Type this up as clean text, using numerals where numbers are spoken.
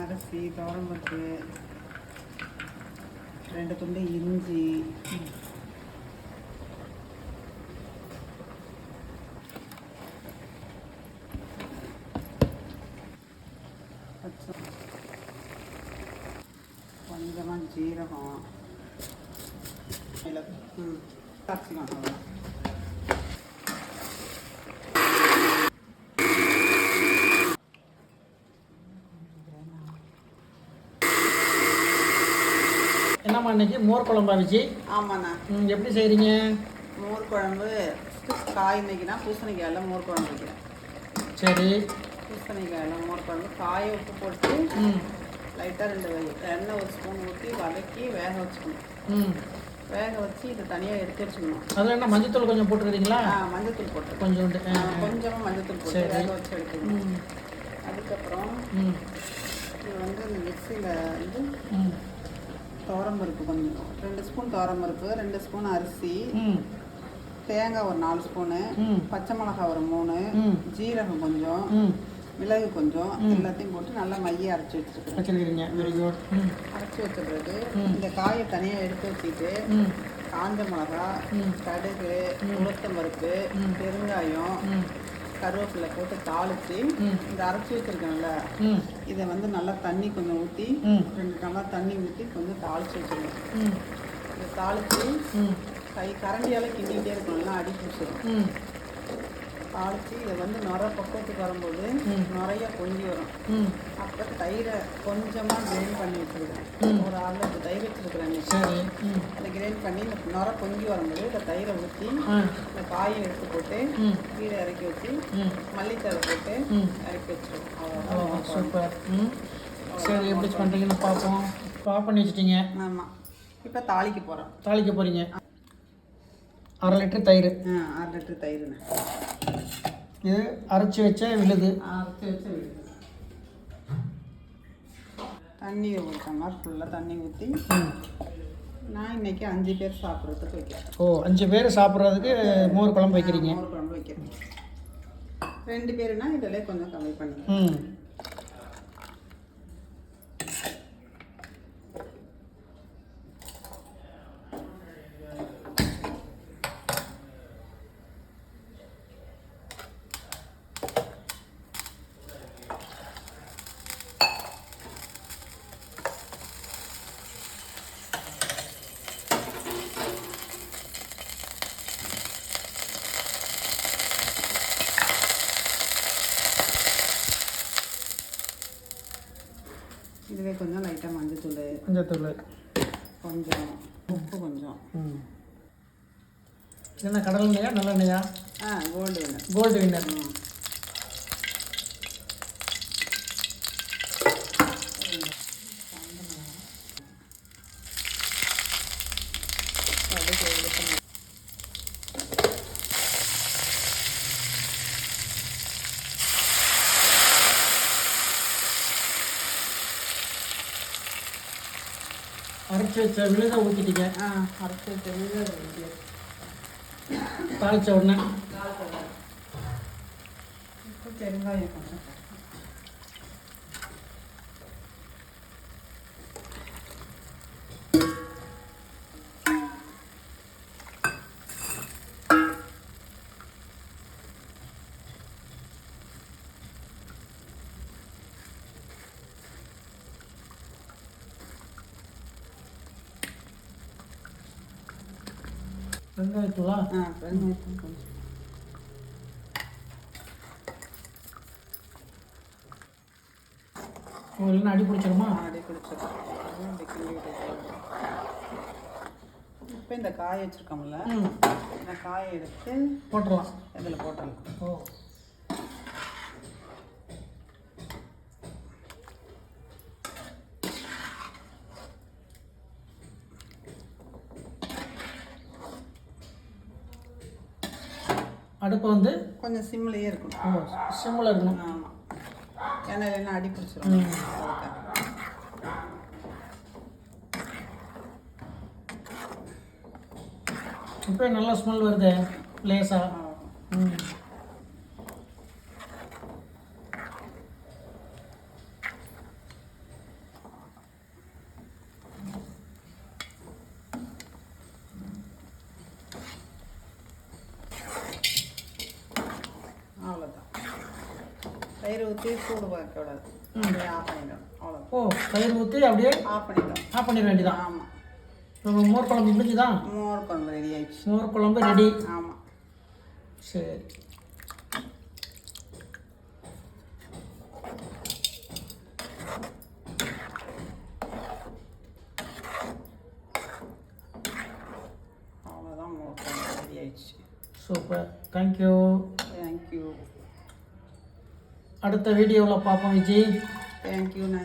அரிசி, துவரம்பருப்பு, 2 துண்டு இஞ்சி, கொஞ்சமாக ஜீரகம், காய்ச்சிக்கலாம். என்னம்மா இன்னைக்கு மோர் குழம்பா வச்சு? ஆமாண்ணா. எப்படி செய்கிறீங்க மோர் குழம்பு? காய் இன்னைக்குனா பூசணிக்காயில் மோர் குழம்பு வைக்கிறேன். சரி. பூசணிக்காயில் மோர் குழம்பு, காயை உப்பு போட்டு லைட்டாக 2 எண்ணெய் 1 ஸ்பூன் ஊற்றி வதக்கி வேக வச்சுக்கணும். வேக வச்சு இதை தனியாக எடுத்து வச்சுக்கணும். அதில் என்ன மஞ்சத்தூள் கொஞ்சம் போட்டுக்கிறீங்களா? மஞ்சத்தூள் போட்டு கொஞ்சோண்டு கொஞ்சமாக மஞ்சத்தூள் போட்டு வேக வச்சு எடுக்கணும். அதுக்கப்புறம் இது வந்து இந்த மிக்சியில் வந்து துவரம்பருப்பு கொஞ்சம் 2 ஸ்பூன் துவரம்பருப்பு, 2 ஸ்பூன் அரிசி, தேங்காய் ஒரு 4 ஸ்பூனு, பச்சை மிளகாய் ஒரு 3, ஜீரகம் கொஞ்சம், மிளகு கொஞ்சம், எல்லாத்தையும் போட்டு நல்லா மைய அரைச்சி வச்சுருக்கேன். Very good. அரைச்சி வச்ச பிறகு இந்த காயை தனியாக எடுத்து வச்சுட்டு காஞ்ச மிளகா, கடுகு, உளுத்தம்பருப்பு, பெருங்காயம், கருவேப்பிலை போட்டு தாளித்து இந்த அரைச்சி வச்சுருக்கேன்ல இதை வந்து நல்லா தண்ணி கொஞ்சம் ஊற்றி 2 டம்ளர் தண்ணி ஊற்றி கொஞ்சம் தாளித்து வச்சுருக்கேன். இதை தாளித்து கரண்டியால் கிண்டிகிட்டே இருக்கணும்னா அடி பிடிச்சிடும். தாளித்து இதை வந்து பக்குவத்துக்கு வரும்போது நிறைய பொங்கி வரும். அப்போ தயிரை கொஞ்சமாக கிரைண்ட் பண்ணி வச்சுருக்கேன். ஒரு 1/2 லிட்டர் தயிர் வச்சுருக்குறேன். அதை கிரைண்ட் பண்ணி இந்த பொங்கி வரும்போது இந்த தயிரை ஊற்றி இந்த காயை எடுத்து போட்டு கீரை இறக்கி வச்சு மல்லித்தழை போட்டு இறக்கி வச்சுருவோம். அவ்வளோதான். சூப்பர். சரி, எப்படி பண்ணுறீங்கன்னு பார்ப்போம். பண்ணி வச்சுட்டீங்க. ஆமாம். இப்போ தாளிக்க போகிறோம். தாளிக்க போகிறீங்க. 1/2 லிட்டர் தயிர். 1/2 லிட்டர் தயிர்ண்ணே. இது அரைச்சி வச்ச விழுது. தண்ணி ஒரு டம்ளர் ஃபுல்லாக தண்ணி ஊற்றி நான் இன்னைக்கு 5 பேர் சாப்பிட்றதுக்கு வைக்கிறேன். 5 பேர் சாப்பிட்றதுக்கு மோர் குழம்பு வைக்கிறீங்க? மோர் குழம்பு வைக்கிறேன். 2 பேருனா இதில் கொஞ்சம் கம்மி பண்ணி. இதுவே கொஞ்சம் லைட்டாக மஞ்சத்தூள் கொஞ்சம் உப்பு கொஞ்சம். என்ன கடல் எண்ணெயா நல்லெண்ணெயா? Gold winner. அரைச்சி வச்ச விழுதை ஊற்றிட்டீங்க. அரைச்சி வச்ச விழுதை ஊற்றி தாளித்த உடனே இப்போ பெருங்காயம் கொஞ்சம். வெங்காயத்தூளா? வெங்காயத்தூள் கொஞ்சம். இல்லைன்னா அடி பிடிச்சிருமா? அடி பிடிச்சிடும். இப்போ இந்த காயை வச்சுருக்கோம்ல இந்த காயை எடுத்து போட்டுடலாம். இதில் போட்டுடலாம். அடுப்பு வந்து கொஞ்சம் சிம்லேயே இருக்கணும். சிம்மில் இருக்கணும். ஆமாம், ஏன்னா இல்லைன்னா அடி பிடிச்சிடும். இப்போ நல்லா ஸ்மெல் வருது லேசாக. அவ்வளோதான். தயிர் ஊற்றி சூடு வைக்கக்கூடாது, அப்படியே ஆஃப் பண்ணிடணும். அவ்வளோதான். ஓ, தயிர் ஊற்றி அப்படியே ஆஃப் பண்ணிடணும். ஆஃப் பண்ணிட வேண்டியதான். ஆமாம். நம்ம மோர் குழம்பு முடிஞ்சுதான். மோர் குழம்பு ரெடி ஆயிடுச்சு. மோர் குழம்பு ரெடி. ஆமாம். சரி, அவ்வளோதான், மோர் குழம்பு ரெடி ஆயிடுச்சு. சூப்பர். தேங்க்யூ. தேங்க்யூ. அடுத்த வீடியோவில் பார்ப்போம் விஜி. தேங்க்யூண்ணே.